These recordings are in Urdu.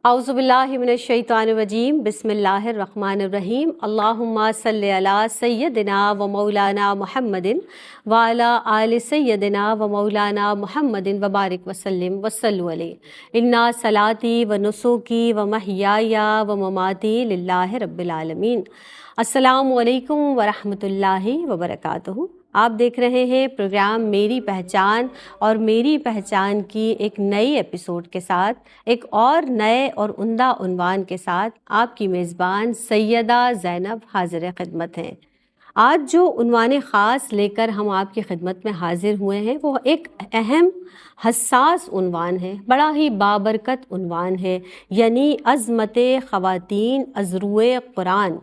اعوذ باللہ من الشیطان الرجیم بسم اللہ الرحمن الرحیم اللہم صلی علی سیدنا و مولانا محمد وعلی آل سیدنا و مولانا محمد وبارک وسلم وصلوا علیہ انا صلاتی و نسوکی و محیای و مماتی للہ رب العالمین۔ السلام علیکم ورحمۃ اللہ وبرکاتہ۔ آپ دیکھ رہے ہیں پروگرام میری پہچان، اور میری پہچان کی ایک نئی ایپیسوڈ کے ساتھ، ایک اور نئے اور عمدہ عنوان کے ساتھ آپ کی میزبان سیدہ زینب حاضر خدمت ہیں۔ آج جو عنوان خاص لے کر ہم آپ کی خدمت میں حاضر ہوئے ہیں وہ ایک اہم حساس عنوان ہے، بڑا ہی بابرکت عنوان ہے، یعنی عظمت خواتین از روئے قرآن۔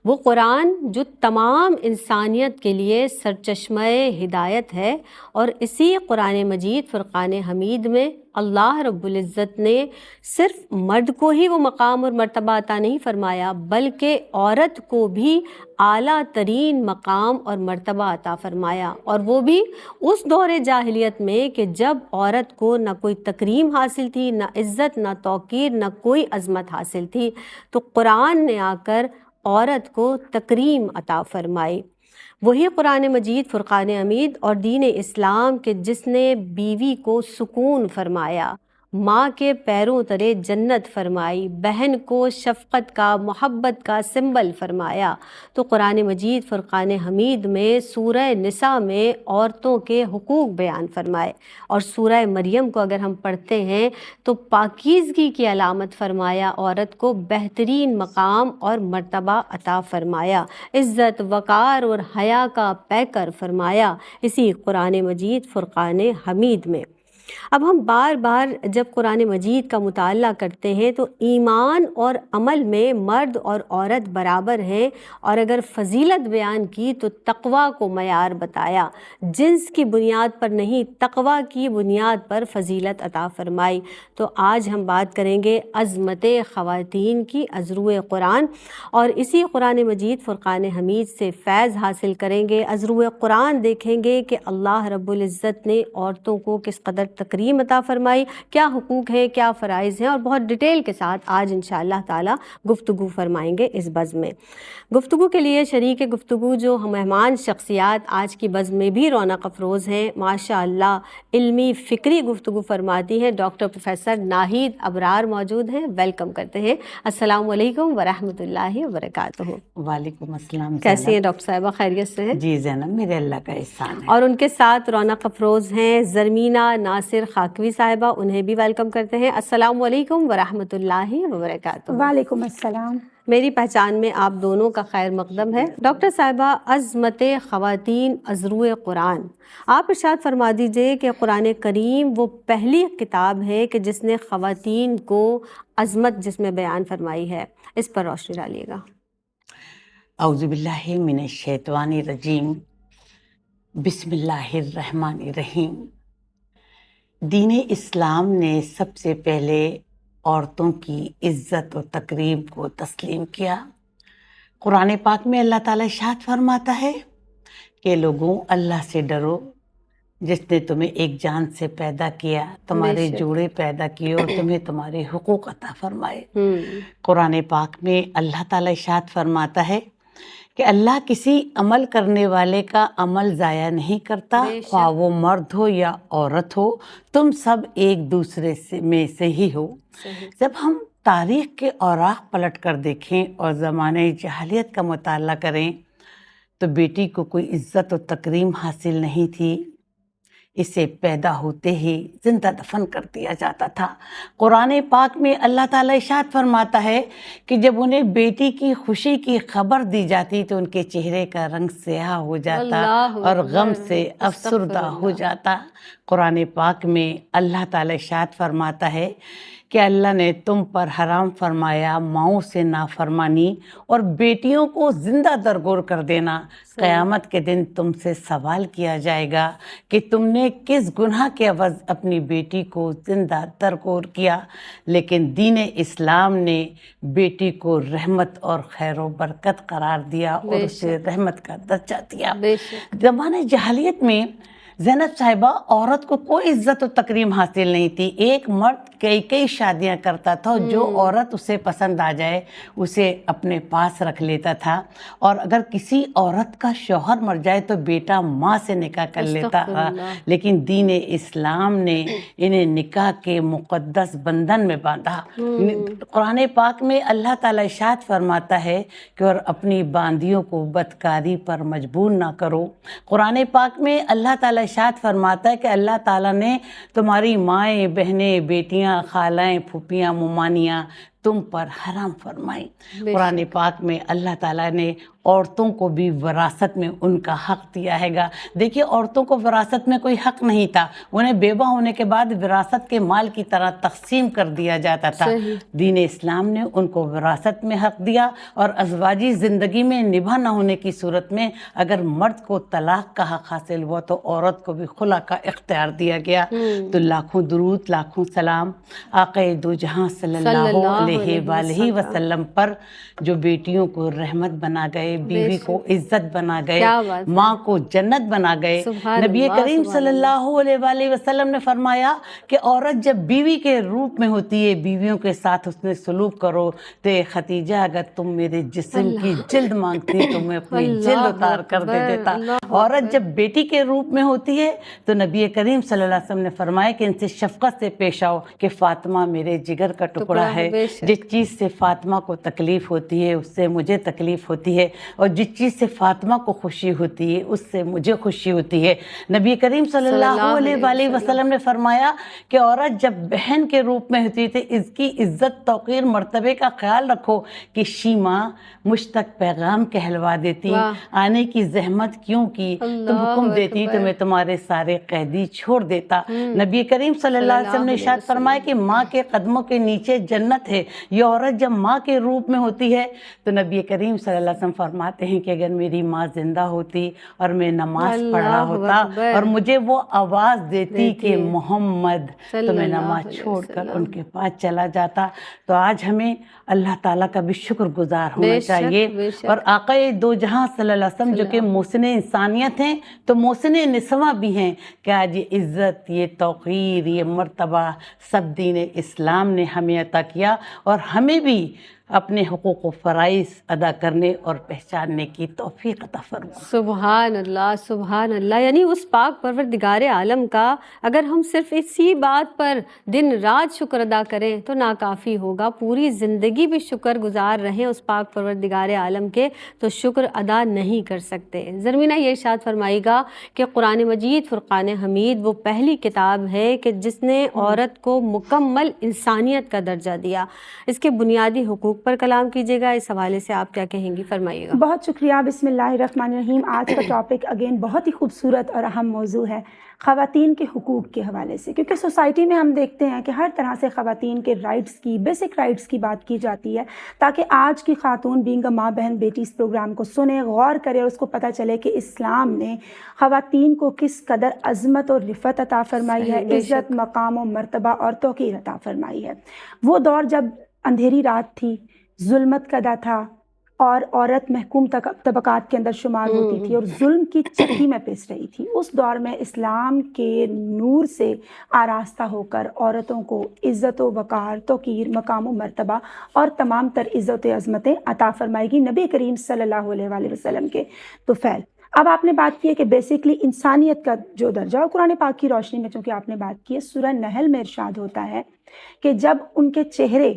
وہ قرآن جو تمام انسانیت کے لیے سرچشمہ ہدایت ہے، اور اسی قرآن مجید فرقان حمید میں اللہ رب العزت نے صرف مرد کو ہی وہ مقام اور مرتبہ عطا نہیں فرمایا، بلکہ عورت کو بھی اعلیٰ ترین مقام اور مرتبہ عطا فرمایا، اور وہ بھی اس دور جاہلیت میں کہ جب عورت کو نہ کوئی تکریم حاصل تھی، نہ عزت، نہ توقیر، نہ کوئی عظمت حاصل تھی، تو قرآن نے آ کر عورت کو تکریم عطا فرمائی۔ وہی قرآن مجید فرقان حمید اور دین اسلام کے جس نے بیوی کو سکون فرمایا، ماں کے پیروں تلے جنت فرمائی، بہن کو شفقت کا، محبت کا سمبل فرمایا، تو قرآن مجید فرقان حمید میں سورہ نساء میں عورتوں کے حقوق بیان فرمائے، اور سورہ مریم کو اگر ہم پڑھتے ہیں تو پاکیزگی کی علامت فرمایا، عورت کو بہترین مقام اور مرتبہ عطا فرمایا، عزت، وقار اور حیا کا پیکر فرمایا اسی قرآن مجید فرقان حمید میں۔ اب ہم بار بار جب قرآن مجید کا مطالعہ کرتے ہیں تو ایمان اور عمل میں مرد اور عورت برابر ہیں، اور اگر فضیلت بیان کی تو تقویٰ کو معیار بتایا، جنس کی بنیاد پر نہیں، تقویٰ کی بنیاد پر فضیلت عطا فرمائی۔ تو آج ہم بات کریں گے عظمت خواتین کی از روئے قرآن، اور اسی قرآن مجید فرقان حمید سے فیض حاصل کریں گے، از روئے قرآن دیکھیں گے کہ اللہ رب العزت نے عورتوں کو کس قدر تکریم عطا فرمائی، کیا حقوق ہیں، کیا فرائض ہیں، اور بہت ڈیٹیل کے ساتھ آج انشاءاللہ تعالی گفتگو فرمائیں گے اس بزم میں۔ گفتگو کے لیے شریک گفتگو جو مہمان شخصیات آج کی بزم میں بھی رونق افروز ہیں، ماشاءاللہ علمی فکری گفتگو فرماتی ہیں، ڈاکٹر پروفیسر ناہید ابرار موجود ہیں۔ ویلکم کرتے ہیں۔ السلام علیکم ورحمۃ اللہ وبرکاتہ۔ وعلیکم السلام۔ کیسی ہیں ڈاکٹر صاحبہ؟ خیریت سے ہیں؟ جی زینب، میرے اللہ کا احسان ہے۔ اور ان کے ساتھ رونق افروز ہیں زرمینہ ناصر خاکوی صاحبہ، انہیں بھی ویلکم کرتے ہیں۔ السلام علیکم ورحمۃ اللہ وبرکاتہ۔ وعلیکم السلام۔ میری پہچان میں آپ دونوں کا خیر مقدم ہے۔ ڈاکٹر صاحبہ، عظمت خواتین از روئے قرآن، آپ ارشاد فرما دیجئے کہ قرآن کریم وہ پہلی کتاب ہے کہ جس نے خواتین کو عظمت جس میں بیان فرمائی ہے، اس پر روشنی ڈالیے گا۔ اعوذ باللہ من الشیطان الرجیم، بسم اللہ الرحمن الرحیم۔ دین اسلام نے سب سے پہلے عورتوں کی عزت و تکریم کو تسلیم کیا۔ قرآن پاک میں اللہ تعالیٰ ارشاد فرماتا ہے کہ لوگوں، اللہ سے ڈرو جس نے تمہیں ایک جان سے پیدا کیا، تمہارے جوڑے پیدا کیے اور تمہیں تمہارے حقوق عطا فرمائے۔ قرآن پاک میں اللہ تعالیٰ ارشاد فرماتا ہے کہ اللہ کسی عمل کرنے والے کا عمل ضائع نہیں کرتا، خواہ وہ مرد ہو یا عورت ہو، تم سب ایک دوسرے میں سے ہی ہو۔ جب ہم تاریخ کے اوراق پلٹ کر دیکھیں اور زمانہ جاہلیت کا مطالعہ کریں تو بیٹی کو کوئی عزت و تکریم حاصل نہیں تھی، اسے پیدا ہوتے ہی زندہ دفن کر دیا جاتا تھا۔ قرآن پاک میں اللہ تعالیٰ ارشاد فرماتا ہے کہ جب انہیں بیٹی کی خوشی کی خبر دی جاتی تو ان کے چہرے کا رنگ سیاہ ہو جاتا اور غم سے افسردہ ہو جاتا۔ قرآن پاک میں اللہ تعالیٰ ارشاد فرماتا ہے کہ اللہ نے تم پر حرام فرمایا ماؤں سے نافرمانی اور بیٹیوں کو زندہ درگور کر دینا۔ قیامت کے دن تم سے سوال کیا جائے گا کہ تم نے کس گناہ کے عوض اپنی بیٹی کو زندہ درگور کیا۔ لیکن دین اسلام نے بیٹی کو رحمت اور خیر و برکت قرار دیا اور اسے رحمت کا درجہ دیا۔ زمانہ جاہلیت میں زینب صاحبہ عورت کو کوئی عزت و تکریم حاصل نہیں تھی۔ ایک مرد کئی کئی شادیاں کرتا تھا اور جو عورت اسے پسند آ جائے اسے اپنے پاس رکھ لیتا تھا، اور اگر کسی عورت کا شوہر مر جائے تو بیٹا ماں سے نکاح کر لیتا تھا، لیکن دین اسلام نے انہیں نکاح کے مقدس بندھن میں باندھا۔ قرآن پاک میں اللہ تعالیٰ ارشاد فرماتا ہے کہ اور اپنی باندیوں کو بدکاری پر مجبور نہ کرو۔ قرآن پاک میں اللہ تعالیٰ ارشاد فرماتا ہے کہ اللہ تعالیٰ نے تمہاری مائیں، بہنیں، بیٹیاں، خالائیں، پھوپھیاں، ممانیاں تم پر حرام فرمائی۔ قرآن پاک میں اللہ تعالیٰ نے عورتوں کو بھی وراثت میں ان کا حق دیا ہے گا۔ دیکھیے عورتوں کو وراثت میں کوئی حق نہیں تھا، انہیں بیوہ ہونے کے بعد وراثت کے مال کی طرح تقسیم کر دیا جاتا تھا۔ دین اسلام نے ان کو وراثت میں حق دیا، اور ازواجی زندگی میں نبھا نہ ہونے کی صورت میں اگر مرد کو طلاق کا حق حاصل ہوا تو عورت کو بھی خلا کا اختیار دیا گیا۔ تو لاکھوں درود، لاکھوں سلام آقا دو جہاں صلی اللہ علیہ وآلہ وسلم پر، جو بیٹیوں کو رحمت بنا گئے، بیوی کو عزت بنا گئے، ماں کو جنت بنا گئے۔ نبی کریم صلی اللہ علیہ وآلہ وسلم نے فرمایا کہ عورت جب بیوی کے روپ میں ہوتی ہے، بیویوں کے ساتھ اس نے سلوک کرو تو ختیجہ اگر تم میرے جسم کی جلد مانگتی تو میں اپنی جلد اتار کر دے دیتا۔ عورت جب بیٹی کے روپ میں ہوتی ہے تو نبی کریم صلی اللہ علیہ وسلم نے فرمایا کہ ان سے شفقت سے پیش آؤ کہ فاطمہ میرے جگر کا ٹکڑا ہے، جس چیز سے فاطمہ کو تکلیف ہوتی ہے اس سے مجھے تکلیف ہوتی ہے، اور جس چیز سے فاطمہ کو خوشی ہوتی ہے اس سے مجھے خوشی ہوتی ہے۔ نبی کریم صلی اللہ علیہ وآلہ وسلم نے فرمایا کہ عورت جب بہن کے روپ میں ہوتی تھی، اس کی عزت، توقیر، مرتبے کا خیال رکھو کہ شیما مجھ تک پیغام کہلوا دیتی، آنے کی زحمت کیوں کی، تم حکم دیتی تو میں تمہارے سارے قیدی چھوڑ دیتا۔ نبی کریم صلی اللہ علیہ وسلم نے ارشاد فرمایا کہ ماں کے قدموں کے نیچے جنت ہے۔ یہ عورت جب ماں کے روپ میں ہوتی ہے تو نبی کریم صلی اللہ علیہ وسلم فرماتے ہیں کہ اگر میری ماں زندہ ہوتی اور میں نماز پڑھ رہا ہوتا اور مجھے وہ آواز دیتی کہ محمد، تو میں نماز چھوڑ کر ان کے پاس چلا جاتا۔ تو آج ہمیں اللہ تعالیٰ کا بھی شکر گزار ہونا چاہیے، اور آقا دو جہاں صلی اللہ علیہ وسلم جو کہ محسن انسانیت ہیں تو محسن نسواں بھی ہیں، کہ آج یہ عزت، یہ توقیر، یہ مرتبہ سب دین اسلام نے ہمیں عطا کیا، اور ہمیں بھی اپنے حقوق و فرائض ادا کرنے اور پہچاننے کی توفیق عطا فرما۔ سبحان اللہ، سبحان اللہ۔ یعنی اس پاک پروردگار عالم کا اگر ہم صرف اسی بات پر دن رات شکر ادا کریں تو ناکافی ہوگا، پوری زندگی بھی شکر گزار رہیں اس پاک پروردگار عالم کے تو شکر ادا نہیں کر سکتے۔ زرمینہ یہ ارشاد فرمائے گا کہ قرآن مجید فرقان حمید وہ پہلی کتاب ہے کہ جس نے عورت کو مکمل انسانیت کا درجہ دیا۔ اس کے بنیادی حقوق پر کلام کیجیے گا، اس حوالے سے آپ کیا کہیں گی، فرمائیے گا۔ بہت شکریہ۔ بسم اللہ الرحمن الرحیم۔ آج کا ٹاپک اگین بہت ہی خوبصورت اور اہم موضوع ہے، خواتین کے حقوق کے حوالے سے، کیونکہ سوسائٹی میں ہم دیکھتے ہیں کہ ہر طرح سے خواتین کے رائٹس کی، بیسک رائٹس کی بات کی جاتی ہے، تاکہ آج کی خاتون بینگ ماں، بہن، بیٹی اس پروگرام کو سنے، غور کرے اور اس کو پتہ چلے کہ اسلام نے خواتین کو کس قدر عظمت اور رفعت عطا فرمائی ہے، عزت، مقام و مرتبہ اور توقیر عطا فرمائی ہے۔ وہ دور جب اندھیری رات تھی، ظلمت کدا تھا، اور عورت محکوم طبقات کے اندر شمار ہوتی تھی اور ظلم کی چکی میں پس رہی تھی، اس دور میں اسلام کے نور سے آراستہ ہو کر عورتوں کو عزت و وقار، توقیر، مقام و مرتبہ اور تمام تر عزت و عظمتیں عطا فرمائے گی نبی کریم صلی اللہ علیہ وآلہ وسلم کے طفیل۔ اب آپ نے بات کی ہے کہ بیسکلی انسانیت کا جو درجہ، اور قرآن پاک کی روشنی میں چونکہ آپ نے بات کی ہے، سورہ نحل میں ارشاد ہوتا ہے کہ جب ان کے چہرے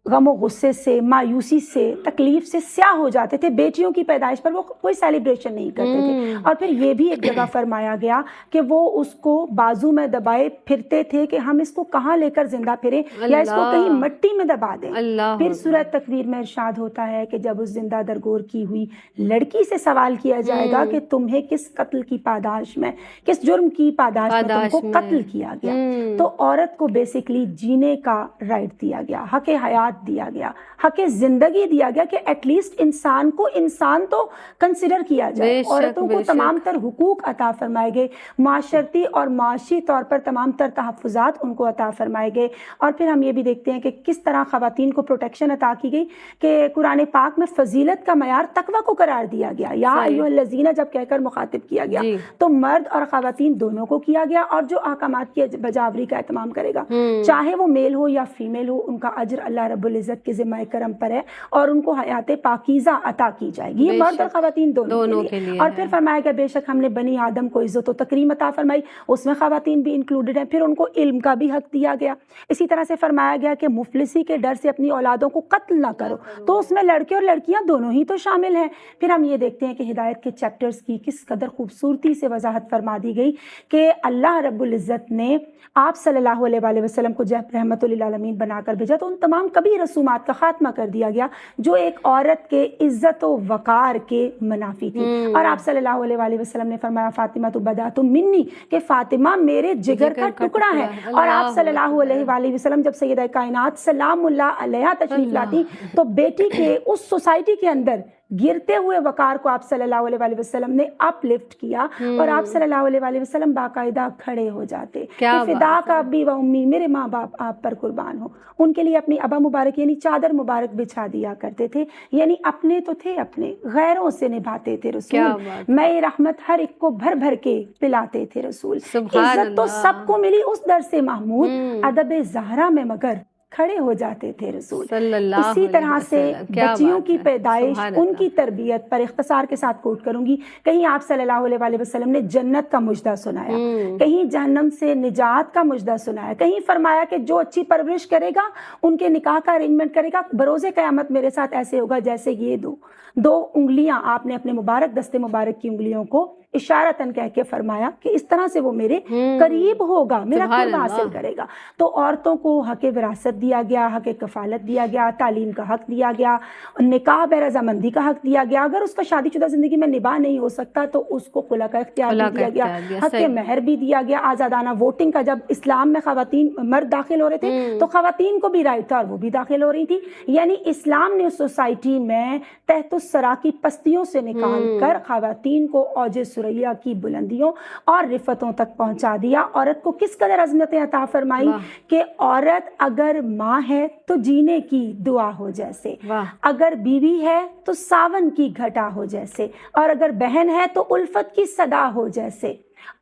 غم و غصے سے، مایوسی سے، تکلیف سے سیاہ ہو جاتے تھے بیٹیوں کی پیدائش پر، وہ کوئی سیلیبریشن نہیں کرتے تھے، اور پھر یہ بھی ایک جگہ فرمایا گیا کہ وہ اس کو بازو میں دبائے پھرتے تھے کہ ہم اس کو کہاں لے کر زندہ پھریں یا اس کو کہیں مٹی میں دبا دیں۔ پھر سورہ تکویر میں ارشاد ہوتا ہے کہ جب اس زندہ درگور کی ہوئی لڑکی سے سوال کیا جائے گا کہ تمہیں کس قتل کی پاداش میں، کس جرم کی پاداش میں تم کو قتل کیا گیا، تو عورت کو بیسکلی جینے کا رائٹ دیا گیا، حق حیات حیات دیا گیا، حق زندگی دیا گیا کہ ایٹ لیسٹ انسان کو انسان تو کنسیڈر کیا جائے. عورتوں کو تمام تر حقوق عطا فرمائے گئے، معاشرتی اور معاشی طور پر تمام تر تحفظات ان کو عطا فرمائے گئے. اور پھر ہم یہ بھی دیکھتے ہیں کہ کس طرح خواتین کو پروٹیکشن عطا کی گئی کہ قرآن پاک میں فضیلت کا معیار تقوی کو قرار دیا گیا. یا ایھا الذین جب کہہ کر مخاطب کیا گیا تو مرد اور خواتین دونوں کو کیا گیا، اور جو احکامات کی بجاوری کا اہتمام کرے گا چاہے وہ میل ہو یا فیمیل ہو، ان کا اجر اللہ رب العزت کے ذمہ کرم پر ہے اور ان کو حیات پاکیزہ عطا کی جائے گی. یہ مرد اور خواتین دونوں کے لیے. اور پھر فرمایا کہ بے شک ہم نے بنی آدم کو عزت و تکریم عطا فرمائی، اس میں خواتین بھی انکلوڈڈ ہیں. پھر ان کو علم کا بھی حق دیا گیا. اسی طرح سے فرمایا گیا کہ مفلسی کے ڈر سے اپنی اولادوں کو قتل نہ کرو، تو اس میں لڑکے اور لڑکیاں دونوں ہی تو شامل ہیں. پھر ہم یہ دیکھتے ہیں کہ ہدایت کے چیپٹرز کی کس قدر خوبصورتی سے وضاحت فرما دی گئی کہ اللہ رب العزت نے آپ صلی اللہ علیہ وآلہ وسلم کو جب رحمت للعالمین بنا کر بھیجا تو ان تمام کبھی رسومات کا خاتمہ کر دیا گیا جو ایک عورت کے عزت و وقار کے منافی تھی. اور آپ صلی اللہ علیہ وآلہ وسلم نے فرمایا فاطمہ تو بدات منی، کہ فاطمہ میرے جگر کا ٹکڑا ہے. اور آپ صلی اللہ علیہ وآلہ وسلم جب سیدہ کائنات سلام اللہ علیہا تشریف لاتی تو بیٹی کے اس سوسائٹی کے اندر گرتے ہوئے وقار کو آپ صلی اللہ علیہ وآلہ وسلم نے اپ لفٹ کیا، اور آپ صلی اللہ علیہ وآلہ وسلم باقاعدہ کھڑے ہو جاتے کہ فدا کا ابی و امی، میرے ماں باپ آپ پر قربان ہو. ان کے لیے اپنی ابا مبارک یعنی چادر مبارک بچھا دیا کرتے تھے. یعنی اپنے تو تھے، اپنے غیروں سے نبھاتے تھے رسول. میں رحمت ہر ایک کو بھر بھر کے پلاتے تھے رسول. عزت تو سب کو ملی اس در سے محمود، ادب زہرا میں مگر کھڑے ہو جاتے تھے رسول. اسی طرح سے بچیوں کی پیدائش، ان کی تربیت پر اختصار کے ساتھ کوٹ کروں گی. کہیں آپ صلی اللہ علیہ وآلہ وسلم نے جنت کا مژدہ سنایا، کہیں جہنم سے نجات کا مژدہ سنایا، کہیں فرمایا کہ جو اچھی پرورش کرے گا، ان کے نکاح کا ارینجمنٹ کرے گا، بروز قیامت میرے ساتھ ایسے ہوگا جیسے یہ دو انگلیاں آپ نے اپنے مبارک دستے مبارک کی انگلیوں کو اشارتاً کہہ کے فرمایا کہ اس طرح سے وہ میرے قریب ہوگا، میرا قرب حاصل کرے گا. تو عورتوں کو حق وراثت دیا گیا، حق کفالت دیا گیا، تعلیم کا حق دیا گیا، نکاح بے رضامندی کا حق دیا گیا. اگر اس کا شادی شدہ زندگی میں نباہ نہیں ہو سکتا تو اس کو خلا کا اختیار بھی دیا گیا، حق مہر بھی دیا گیا. آزادانہ ووٹنگ کا جب اسلام میں خواتین مرد داخل ہو رہے تھے تو خواتین کو بھی رائٹ تھا اور وہ بھی داخل ہو رہی تھی. یعنی اسلام نے اس سوسائٹی میں تحت الثری کی پستیوں سے نکال کر خواتین کو اوج ثریا کی بلندیوں اور رفتوں تک پہنچا دیا. عورت کو کس قدر عظمتیں عطا فرمائی کہ عورت اگر ماں ہے تو جینے کی دعا ہو جیسے، اگر بیوی ہے تو ساون کی گھٹا ہو جیسے، اور اگر بہن ہے تو الفت کی صدا ہو جیسے،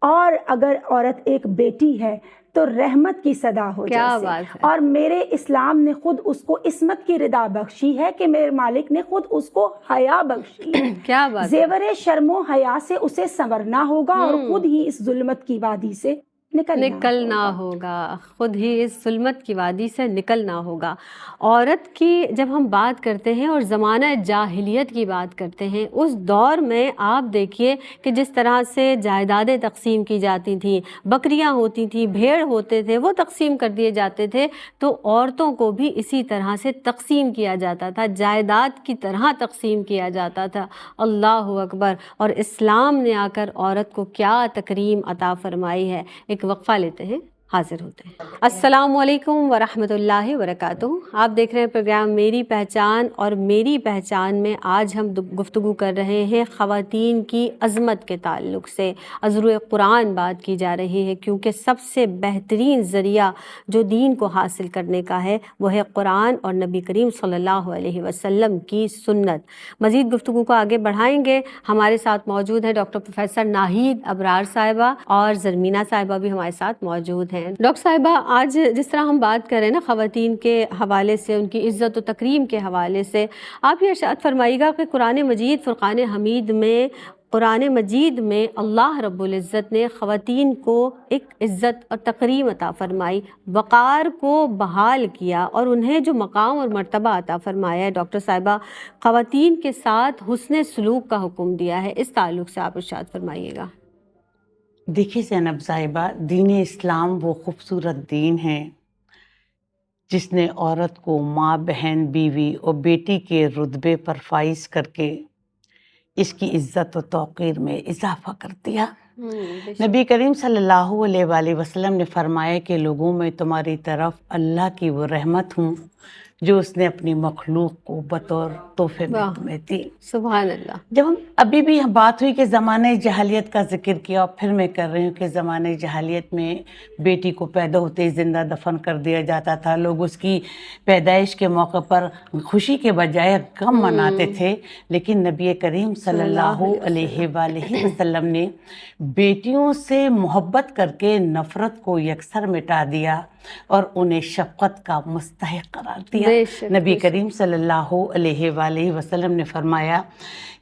اور اگر عورت ایک بیٹی ہے تو رحمت کی صدا ہو جیسے. اور میرے اسلام نے خود اس کو عصمت کی رضا بخشی ہے کہ میرے مالک نے خود اس کو حیا بخشی ہے. کیا بات، زیور شرم و حیا سے اسے سنورنا ہوگا اور خود ہی اس ظلمت کی وادی سے نکلنا ہوگا، خود ہی اس ظلمت کی وادی سے نکلنا ہوگا. عورت کی جب ہم بات کرتے ہیں اور زمانہ جاہلیت کی بات کرتے ہیں، اس دور میں آپ دیکھیے کہ جس طرح سے جائیدادیں تقسیم کی جاتی تھیں، بکریاں ہوتی تھیں، بھیڑ ہوتے تھے، وہ تقسیم کر دیے جاتے تھے، تو عورتوں کو بھی اسی طرح سے تقسیم کیا جاتا تھا، جائیداد کی طرح تقسیم کیا جاتا تھا. اللہ اکبر. اور اسلام نے آ کر عورت کو کیا تکریم عطا فرمائی ہے. ایک وقفہ لیتے ہیں، حاضر ہوتے ہیں. السلام علیکم ورحمۃ اللہ وبرکاتہ. آپ دیکھ رہے ہیں پروگرام میری پہچان، اور میری پہچان میں آج ہم گفتگو کر رہے ہیں خواتین کی عظمت کے تعلق سے. از روئے قرآن بات کی جا رہی ہے، کیونکہ سب سے بہترین ذریعہ جو دین کو حاصل کرنے کا ہے وہ ہے قرآن اور نبی کریم صلی اللہ علیہ وسلم کی سنت. مزید گفتگو کو آگے بڑھائیں گے. ہمارے ساتھ موجود ہے ڈاکٹر پروفیسر ناہید ابرار صاحبہ، اور زرمینہ صاحبہ بھی ہمارے ساتھ موجود ہیں. ڈاکٹر صاحبہ، آج جس طرح ہم بات کر رہے ہیں نا خواتین کے حوالے سے، ان کی عزت و تکریم کے حوالے سے، آپ یہ ارشاد فرمائیے گا کہ قرآن مجید فرقان حمید میں اللہ رب العزت نے خواتین کو ایک عزت اور تکریم عطا فرمائی، وقار کو بحال کیا، اور انہیں جو مقام اور مرتبہ عطا فرمایا ہے ڈاکٹر صاحبہ، خواتین کے ساتھ حسن سلوک کا حکم دیا ہے. اس تعلق سے آپ ارشاد فرمائیے گا. دیکھیے زینب صاحبہ، دین اسلام وہ خوبصورت دین ہے جس نے عورت کو ماں، بہن، بیوی اور بیٹی کے رتبے پر فائز کر کے اس کی عزت و توقیر میں اضافہ کر دیا. نبی کریم صلی اللہ علیہ وآلہ وسلم نے فرمایا کہ لوگوں میں تمہاری طرف اللہ کی وہ رحمت ہوں جو اس نے اپنی مخلوق کو بطور تحفے میں واہ، تمہیں دی۔ سبحان اللہ۔ جب ہم ابھی بھی بات ہوئی کہ زمانہ جاہلیت کا ذکر کیا، اور پھر میں کر رہی ہوں کہ زمانہ جاہلیت میں بیٹی کو پیدا ہوتے ہی زندہ دفن کر دیا جاتا تھا، لوگ اس کی پیدائش کے موقع پر خوشی کے بجائے غم مناتے تھے، لیکن نبی کریم صلی اللہ علیہ وآلہ وسلم نے بیٹیوں سے محبت کر کے نفرت کو یکسر مٹا دیا اور انہیں شفقت کا مستحق قرار دیا۔ بے شک، نبی کریم صلی اللہ علیہ وآلہ وسلم نے فرمایا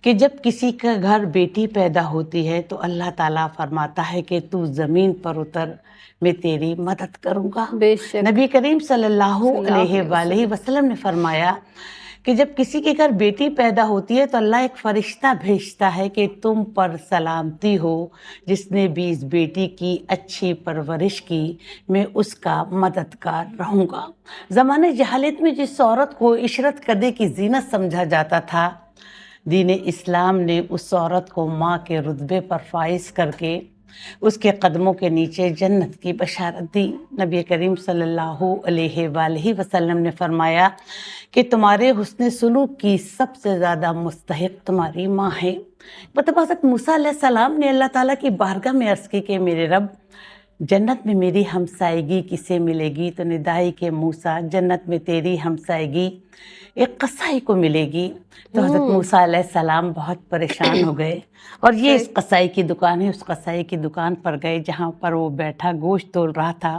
کہ جب کسی کا گھر بیٹی پیدا ہوتی ہے تو اللہ تعالیٰ فرماتا ہے کہ تو زمین پر اتر، میں تیری مدد کروں گا۔ بے شک، نبی کریم صلی اللہ علیہ وآلہ وسلم نے فرمایا کہ جب کسی کے گھر بیٹی پیدا ہوتی ہے تو اللہ ایک فرشتہ بھیجتا ہے کہ تم پر سلامتی ہو، جس نے بھی اس بیٹی کی اچھی پرورش کی، میں اس کا مددگار رہوں گا۔ زمانہ جہالت میں جس عورت کو عشرت کدے کی زینت سمجھا جاتا تھا، دین اسلام نے اس عورت کو ماں کے رتبے پر فائز کر کے اس کے قدموں کے نیچے جنت کی بشارت دی۔ نبی کریم صلی اللہ علیہ وآلہ وسلم نے فرمایا کہ تمہارے حسن سلوک کی سب سے زیادہ مستحق تمہاری ماں ہے۔ مطلب حضرت موسیٰ علیہ السلام نے اللہ تعالیٰ کی بارگاہ میں عرض کی کہ میرے رب، جنت میں میری ہمسائیگی کسے ملے گی؟ تو ندائی کہ موسیٰ، جنت میں تیری ہمسائیگی ایک قصائی کو ملے گی۔ تو حضرت موسیٰ علیہ السلام بہت پریشان ہو گئے اور یہ اس قصائی کی دکان ہے، اس قصائی کی دکان پر گئے جہاں پر وہ بیٹھا گوشت تول رہا تھا۔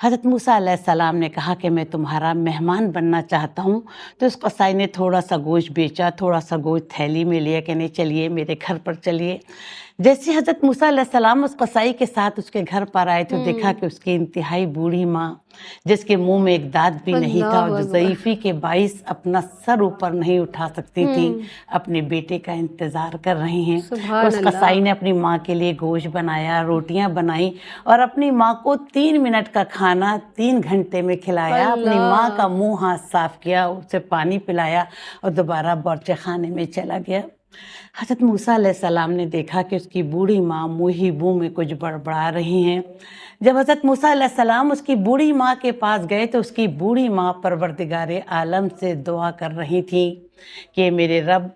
حضرت موسیٰ علیہ السلام نے کہا کہ میں تمہارا مہمان بننا چاہتا ہوں۔ تو اس قصائی نے تھوڑا سا گوشت بیچا، تھوڑا سا گوشت تھیلی میں لیا کہ نہیں چلیے میرے گھر پر چلیے۔ جیسے حضرت موسیٰ علیہ السلام اس قصائی کے ساتھ اس کے گھر پر آئے تو دیکھا کہ اس کی انتہائی بوڑھی ماں، جس کے منہ میں ایک دانت بھی نہیں تھا اور جو ضعیفی کے باعث اپنا سر اوپر نہیں اٹھا سکتی تھی، اپنے بیٹے کا انتظار کر رہی ہیں۔ اس قصائی نے اپنی ماں کے لیے گوشت بنایا، روٹیاں بنائیں اور اپنی ماں کو 3 منٹ کا کھانا 3 گھنٹے میں کھلایا، اپنی ماں کا منہ ہاتھ صاف کیا، اسے پانی پلایا اور دوبارہ باورچی خانے میں چلا گیا۔ حضرت موسیٰ علیہ السلام نے دیکھا کہ اس کی بوڑھی ماں منہ ہی منہ میں کچھ بڑبڑا رہی ہیں۔ جب حضرت موسیٰ علیہ السلام اس کی بوڑھی ماں کے پاس گئے تو اس کی بوڑھی ماں پروردگار عالم سے دعا کر رہی تھی کہ میرے رب،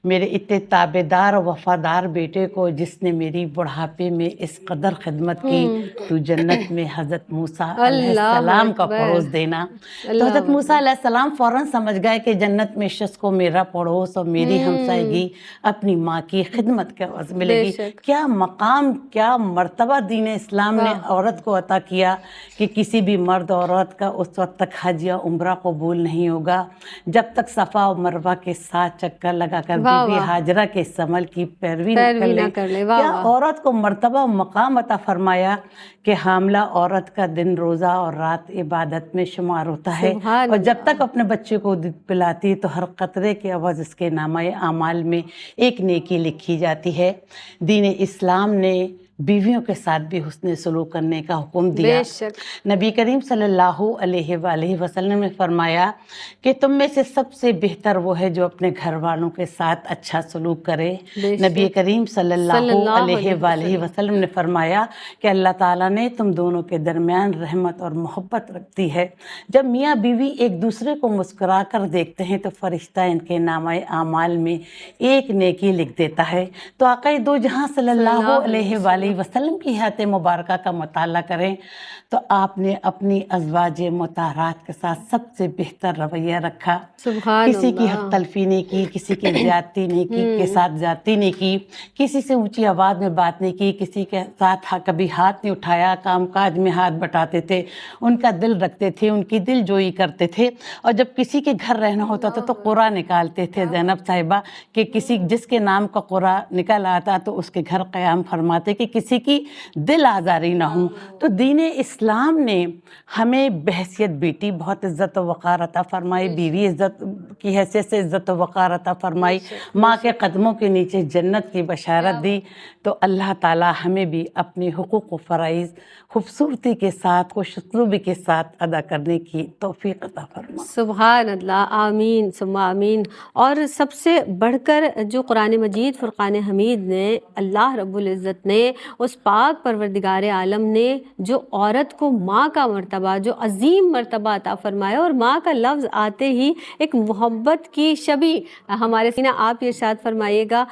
میرے اتنے تابعدار و وفادار بیٹے کو جس نے میری بڑھاپے میں اس قدر خدمت کی، تو جنت میں حضرت موسیٰ علیہ السلام کا پڑوس دینا۔ تو حضرت موسیٰ علیہ السلام فوراً سمجھ گئے کہ جنت میں شخص کو میرا پڑوس اور میری ہمسائیگی اپنی ماں کی خدمت کے عوض ملے گی۔ کیا مقام، کیا مرتبہ دین اسلام نے عورت کو عطا کیا کہ کسی بھی مرد عورت کا اس وقت تک حج یا عمرہ قبول نہیں ہوگا جب تک صفا و مروہ کے ساتھ چکر لگا کر بی ہاجرہ کے اس عمل کی پیروی نہ کر لے۔ کیا عورت کو مرتبہ و مقام عطا فرمایا کہ حاملہ عورت کا دن روزہ اور رات عبادت میں شمار ہوتا ہے، اور جب تک اپنے بچے کو دودھ پلاتی تو ہر قطرے کے عوض اس کے نامہ اعمال میں ایک نیکی لکھی جاتی ہے۔ دین اسلام نے بیویوں کے ساتھ بھی حسن سلوک کرنے کا حکم دیا۔ نبی کریم صلی اللہ علیہ وآلہ وسلم نے فرمایا کہ تم میں سے سب سے بہتر وہ ہے جو اپنے گھر والوں کے ساتھ اچھا سلوک کرے۔ نبی کریم صلی اللہ علیہ وآلہ وسلم نے فرمایا کہ اللہ تعالیٰ نے تم دونوں کے درمیان رحمت اور محبت رکھتی ہے۔ جب میاں بیوی ایک دوسرے کو مسکرا کر دیکھتے ہیں تو فرشتہ ان کے نامہ اعمال میں ایک نیکی لکھ دیتا ہے۔ تو آقا دو جہاں صلی اللہ علیہ وآلہ وسلم کی حیات مبارکہ کا مطالعہ کریں تو آپ نے اپنی ازواج مطہرات کے ساتھ سب سے بہتر رویہ رکھا۔ کسی کی حق تلفی نہیں کی، کسی کی زیادتی نہیں کی، کے ساتھ زیادتی نہیں کی، کسی سے اونچی آواز میں بات نہیں کی، کسی کے ساتھ کبھی ہاتھ نہیں اٹھایا، کام کاج میں ہاتھ بٹاتے تھے، ان کا دل رکھتے تھے، ان کی دل جوئی کرتے تھے۔ اور جب کسی کے گھر رہنا ہوتا تھا تو قرعہ نکالتے تھے زینب صاحبہ کہ کسی جس کے نام کا قرعہ نکل آتا تو اس کے گھر قیام فرماتے کہ کسی کی دل آزاری نہ ہوں۔ تو دین اسلام نے ہمیں بحیثیت بیٹی بہت عزت و وقار عطا فرمائی، بیوی عزت کی حیثیت سے عزت و وقار عطا فرمائی، ماں کے قدموں کے نیچے جنت کی بشارت دی، تو اللہ تعالی ہمیں بھی اپنے حقوق و فرائض خوبصورتی کے ساتھ، خوش اسلوبی کے ساتھ ادا کرنے کی توفیق عطا فرمائے۔ سبحان اللہ، آمین ثم آمین۔ اور سب سے بڑھ کر جو قرآن مجید فرقان حمید نے، اللہ رب العزت نے، اس پاک پروردگار عالم نے جو عورت کو ماں کا مرتبہ، جو عظیم مرتبہ عطا فرمایا، اور ماں کا لفظ آتے ہی ایک محبت کی شبیہ ہمارے سینہ، آپ یہ ارشاد فرمائیے گا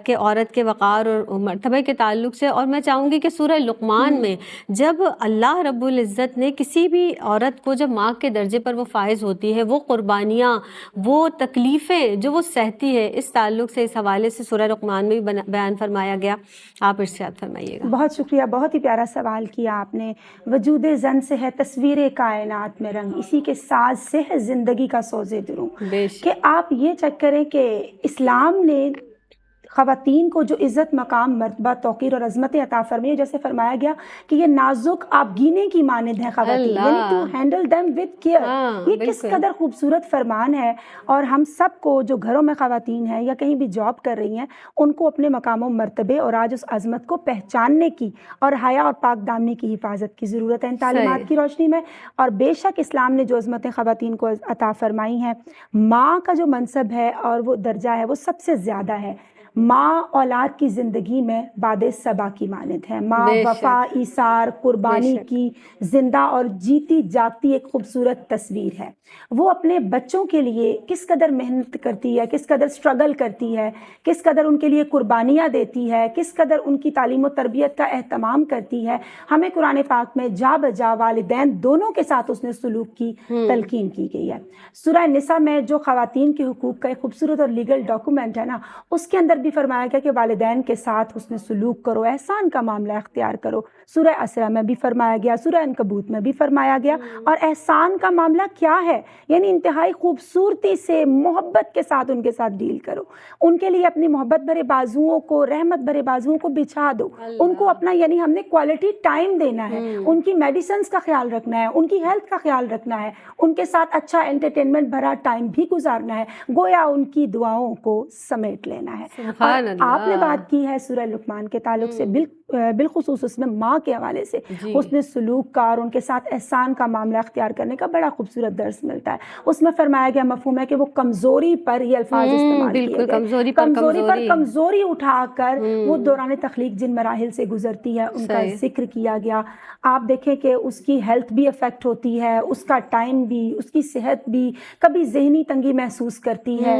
کہ عورت کے وقار اور مرتبہ کے تعلق سے، اور میں چاہوں گی کہ سورہ لقمان میں جب اللہ رب العزت نے کسی بھی عورت کو جب ماں کے درجے پر وہ فائز ہوتی ہے، وہ قربانیاں، وہ تکلیفیں جو وہ سہتی ہے، اس تعلق سے، اس حوالے سے سورہ لقمان میں بھی بیان فرمایا گیا۔ آپ ارشاد فرمائیے گا۔ بہت شکریہ، بہت ہی پیارا سوال کیا آپ نے۔ وجود زن سے ہے تصویر کائنات میں رنگ، اسی کے ساز سے ہے زندگی کا سوز دروں۔ بے شک، کہ آپ یہ چیک کریں کہ اسلام نے خواتین کو جو عزت، مقام، مرتبہ، توقیر اور عظمت عطا فرمائی ہے، جیسے فرمایا گیا کہ یہ نازک آبگینے کی مانند ہیں خواتین، یعنی to handle them with care. یہ کس قدر خوبصورت فرمان ہے، اور ہم سب کو جو گھروں میں خواتین ہیں یا کہیں بھی جاب کر رہی ہیں، ان کو اپنے مقام و مرتبے اور آج اس عظمت کو پہچاننے کی اور حیا اور پاک دامنی کی حفاظت کی ضرورت ہے ان تعلیمات کی روشنی میں۔ اور بے شک اسلام نے جو عظمتیں خواتین کو عطا فرمائی ہیں، ماں کا جو منصب ہے اور وہ درجہ ہے وہ سب سے زیادہ ہے۔ ماں اولاد کی زندگی میں باد صبا کی مانند ہے۔ ماں وفا، ایثار، قربانی کی زندہ اور جیتی جاگتی ایک خوبصورت تصویر ہے۔ وہ اپنے بچوں کے لیے کس قدر محنت کرتی ہے، کس قدر سٹرگل کرتی ہے، کس قدر ان کے لیے قربانیاں دیتی ہے، کس قدر ان کی تعلیم و تربیت کا اہتمام کرتی ہے۔ ہمیں قرآن پاک میں جا بجا والدین دونوں کے ساتھ اس نے سلوک کی تلقین کی گئی ہے۔ سورہ نساء میں جو خواتین کے حقوق کا ایک خوبصورت اور لیگل ڈاکومنٹ ہے نا، اس کے اندر بھی فرمایا گیا کہ والدین کے ساتھ حسن سلوک کرو، احسان کا معاملہ اختیار کرو۔ سورہ اسراء میں بھی فرمایا گیا، سورہ عنکبوت میں بھی فرمایا گیا۔ اور احسان کا معاملہ کیا ہے؟ یعنی انتہائی خوبصورتی سے، محبت کے ساتھ ان کے ساتھ ڈیل کرو، ان کے لیے اپنی محبت بھرے بازوؤں کو، رحمت بھرے بازوؤں کو بچھا دو، ان کو اپنا، یعنی ہم نے کوالٹی ٹائم دینا ہے، ان کی میڈیسنز کا خیال رکھنا ہے، ان کی ہیلتھ کا خیال رکھنا ہے، ان کے ساتھ اچھا انٹرٹینمنٹ بھرا ٹائم بھی گزارنا ہے، گویا ان کی دعاؤں کو سمیٹ لینا ہے۔ اور آپ نے بات کی ہے سورہ لقمان کے تعلق سے، بالخصوص اس میں ماں کے حوالے سے حسن سلوک کا اور ان کے ساتھ احسان کا معاملہ اختیار کرنے کا بڑا خوبصورت درس ملتا ہے۔ اس میں فرمایا گیا مفہوم ہے کہ وہ کمزوری پر یہ الفاظ استعمال کیے گئے، کمزوری پر کمزوری اٹھا کر وہ دوران تخلیق جن مراحل سے گزرتی ہے ان کا ذکر کیا گیا۔ آپ دیکھیں کہ اس کی ہیلتھ بھی افیکٹ ہوتی ہے، اس کا ٹائم بھی، اس کی صحت بھی، کبھی ذہنی تنگی محسوس کرتی ہے،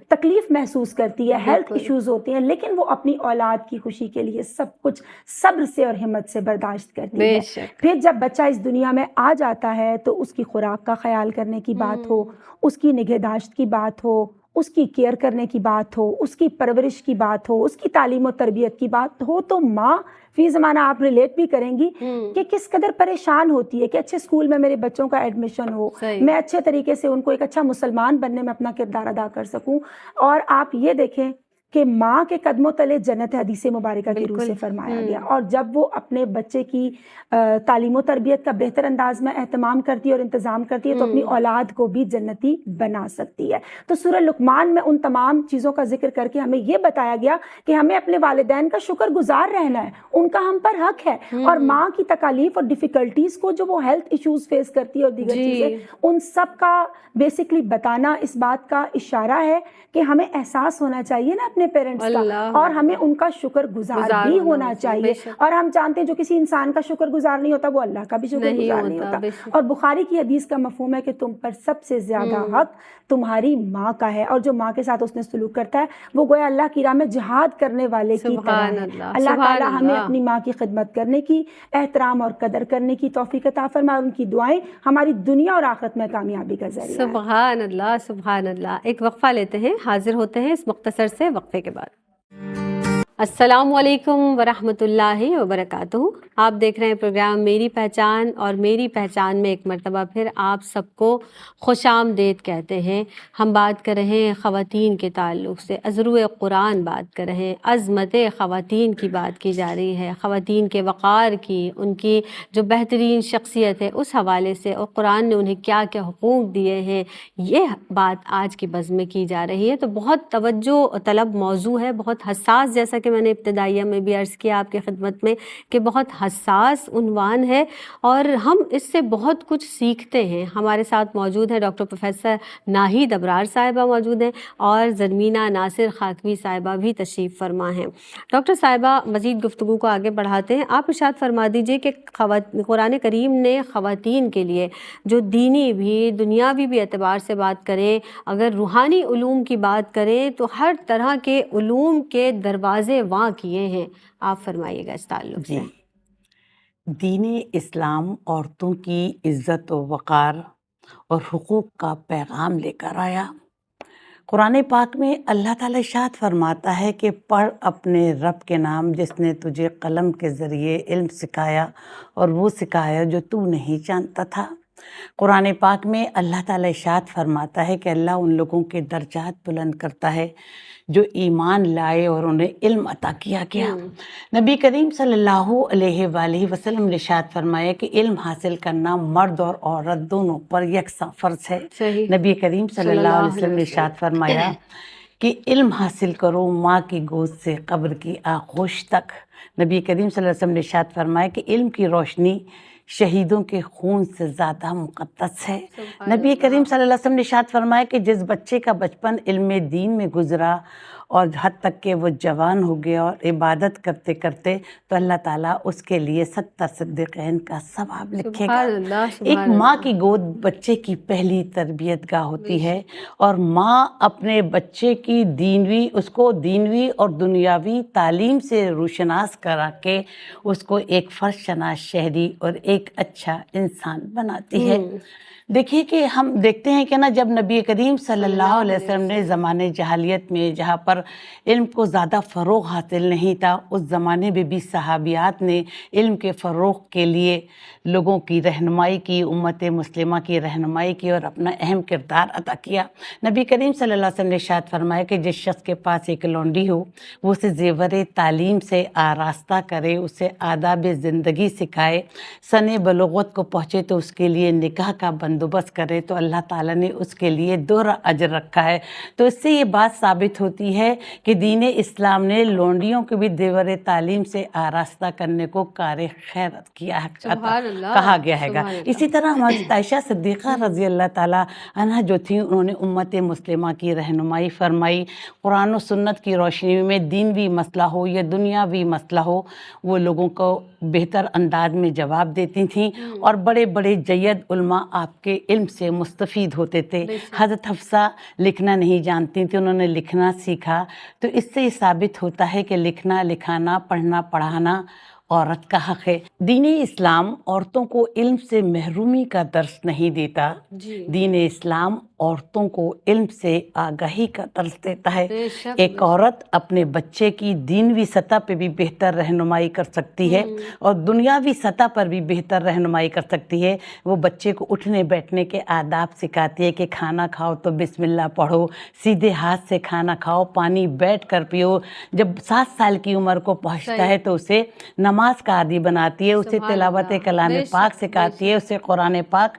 تکلیف محسوس کرتی ہے، ہیلتھ ایشوز ہوتے ہیں، لیکن وہ اپنی اولاد کی خوشی کے لیے سب کچھ صبر سے اور ہمت سے برداشت کرتی ہے۔ پھر جب بچہ اس دنیا میں آ جاتا ہے تو اس کی خوراک کا خیال کرنے کی بات ہو، اس کی نگہداشت کی بات ہو، اس کی کیئر کرنے کی بات ہو، اس کی پرورش کی بات ہو، اس کی تعلیم و تربیت کی بات ہو، تو ماں فی زمانہ آپ ریلیٹ بھی کریں گی کہ کس قدر پریشان ہوتی ہے کہ اچھے اسکول میں میرے بچوں کا ایڈمیشن ہو، میں اچھے طریقے سے ان کو ایک اچھا مسلمان بننے میں اپنا کردار ادا کر سکوں۔ اور آپ یہ دیکھیں کہ ماں کے قدموں تلے جنت ہے، حدیث مبارکہ کی روح سے فرمایا گیا۔ اور جب وہ اپنے بچے کی تعلیم و تربیت کا بہتر انداز میں اہتمام کرتی ہے اور انتظام کرتی ہے تو اپنی اولاد کو بھی جنتی بنا سکتی ہے۔ تو سورہ لقمان میں ان تمام چیزوں کا ذکر کر کے ہمیں یہ بتایا گیا کہ ہمیں اپنے والدین کا شکر گزار رہنا ہے، ان کا ہم پر حق ہے، اور ماں کی تکالیف اور ڈیفیکلٹیز کو جو وہ ہیلتھ ایشوز فیس کرتی ہے اور دیگر چیزیں، ان سب کا بیسکلی بتانا اس بات کا اشارہ ہے کہ ہمیں احساس ہونا چاہیے نا اپنے پیرنٹس کا، اور ہمیں ان کا شکر گزار بھی ہونا چاہیے۔ اور ہم جانتے ہیں جو کسی انسان کا شکر گزار نہیں ہوتا وہ اللہ کا بھی شکر گزار نہیں ہوتا۔ اور بخاری کی حدیث کا مفہوم ہے کہ تم پر سب سے زیادہ حق تمہاری ماں کا ہے، اور جو ماں کے ساتھ اس نے سلوک کرتا ہے وہ گویا اللہ کی راہ میں جہاد کرنے والے کی طرح ہے۔ اللہ تعالیٰ ہمیں اپنی ماں کی خدمت کرنے کی، احترام اور قدر کرنے کی توفیق عطا فرمائے، اور ان کی دعائیں ہماری دنیا اور آخرت میں کامیابی کا ذریعہ ہے۔ سبحان اللہ، سبحان اللہ۔ ایک وقفہ لیتے ہیں، حاضر ہوتے ہیں اس مختصر سے وقفے کے بعد۔ السلام علیکم ورحمۃ اللہ وبرکاتہ. آپ دیکھ رہے ہیں پروگرام میری پہچان، اور میری پہچان میں ایک مرتبہ پھر آپ سب کو خوش آمدید کہتے ہیں. ہم بات کر رہے ہیں خواتین کے تعلق سے، ازرو قرآن بات کر رہے ہیں، عظمت خواتین کی بات کی جا رہی ہے، خواتین کے وقار کی، ان کی جو بہترین شخصیت ہے اس حوالے سے، اور قرآن نے انہیں کیا کیا حقوق دیے ہیں، یہ بات آج کی بزم میں کی جا رہی ہے. تو بہت توجہ طلب موضوع ہے، بہت حساس، جیسا کہ میں نے ابتدائیہ میں بھی عرض کیا آپ کی خدمت میں کہ بہت حساس عنوان ہے، اور ہم اس سے بہت کچھ سیکھتے ہیں. ہمارے ساتھ موجود ہیں ڈاکٹر پروفیسر ناہید ابرار صاحبہ موجود ہیں، اور زرمینہ ناصر خاکوی صاحبہ بھی تشریف فرما ہیں. ڈاکٹر صاحبہ مزید گفتگو کو آگے بڑھاتے ہیں. آپ ارشاد فرما دیجئے کہ قرآن کریم نے خواتین کے لیے جو دینی بھی دنیاوی بھی اعتبار سے بات کریں، اگر روحانی علوم کی بات کریں تو ہر طرح کے علوم کے دروازے وہاں کیے ہیں. آپ فرمائیے گا اس تعلق سے. جی، دین اسلام عورتوں کی عزت و وقار اور حقوق کا پیغام لے کر آیا. قرآن پاک میں اللہ تعالیٰ ارشاد فرماتا ہے کہ پڑھ اپنے رب کے نام جس نے تجھے قلم کے ذریعے علم سکھایا اور وہ سکھایا جو تو نہیں جانتا تھا. قرآن پاک میں اللہ تعالیٰ ارشاد فرماتا ہے کہ اللہ ان لوگوں کے درجات بلند کرتا ہے جو ایمان لائے اور انہیں علم عطا کیا گیا. نبی کریم صلی اللہ علیہ وآلہ وسلم نے ارشاد فرمایا کہ علم حاصل کرنا مرد اور عورت دونوں پر یکساں فرض ہے. صحیح. نبی کریم صلی اللہ علیہ وسلم نے ارشاد فرمایا کہ علم حاصل کرو ماں کی گود سے قبر کی آغوش تک. نبی کریم صلی اللہ علیہ وسلم نے ارشاد فرمایا کہ علم کی روشنی شہیدوں کے خون سے زیادہ مقدس ہے. نبی کریم صلی اللہ علیہ وسلم نے ارشاد فرمایا کہ جس بچے کا بچپن علم دین میں گزرا اور حد تک کہ وہ جوان ہو گیا اور عبادت کرتے کرتے تو اللہ تعالیٰ اس کے لیے 70 صدیقین کا ثواب لکھے گا. ایک ماں کی گود بچے کی پہلی تربیت گاہ ہوتی ہے، اور ماں اپنے بچے کی اس کو دینوی اور دنیاوی تعلیم سے روشناس کرا کے اس کو ایک فرد شناس شہری اور ایک اچھا انسان بناتی ہے. دیکھیے کہ ہم دیکھتے ہیں کہ جب نبی کریم صلی اللہ علیہ وسلم نے زمانے جہالیت میں جہاں پر علم کو زیادہ فروغ حاصل نہیں تھا، اس زمانے میں بھی صحابیات نے علم کے فروغ کے لیے لوگوں کی رہنمائی کی، امت مسلمہ کی رہنمائی کی اور اپنا اہم کردار ادا کیا. نبی کریم صلی اللہ علیہ وسلم نے ارشاد فرمایا کہ جس شخص کے پاس ایک لونڈی ہو وہ اسے زیور تعلیم سے آراستہ کرے، اسے آداب زندگی سکھائے، سن بلوغت کو پہنچے تو اس کے لیے نکاح کا بندوبست کرے، تو اللہ تعالیٰ نے اس کے لیے دوہرا اجر رکھا ہے. تو اس سے یہ بات ثابت ہوتی ہے کہ دین اسلام نے لونڈیوں کو بھی زیور تعلیم سے آراستہ کرنے کو کار خیرت کیا کہا گیا ہے. اسی طرح حضرت عائشہ صدیقہ رضی اللہ تعالیٰ عنہ جو تھیں، انہوں نے امت مسلمہ کی رہنمائی فرمائی. قرآن و سنت کی روشنی میں دینوی مسئلہ ہو یا دنیاوی مسئلہ ہو وہ لوگوں کو بہتر انداز میں جواب دیتی تھیں، اور بڑے بڑے جید علماء آپ کے علم سے مستفید ہوتے تھے. حضرت حفصہ لکھنا نہیں جانتی تھیں، انہوں نے لکھنا سیکھا. تو اس سے یہ ثابت ہوتا ہے کہ لکھنا لکھانا پڑھنا پڑھانا عورت کا حق ہے. دین اسلام عورتوں کو علم سے محرومی کا درس نہیں دیتا. دین اسلام عورتوں کو علم سے آگاہی کا درس دیتا ہے. ایک عورت اپنے بچے کی دینوی سطح پہ بھی بہتر رہنمائی کر سکتی ہے اور دنیاوی سطح پر بھی بہتر رہنمائی کر سکتی ہے. وہ بچے کو اٹھنے بیٹھنے کے آداب سکھاتی ہے کہ کھانا کھاؤ تو بسم اللہ پڑھو، سیدھے ہاتھ سے کھانا کھاؤ، پانی بیٹھ کر پیو. جب 7 سال کی عمر کو پہنچتا ہے تو اسے نماز کا عادی بناتی ہے، اسے تلاوت کلام پاک سکھاتی ہے، اسے قرآن پاک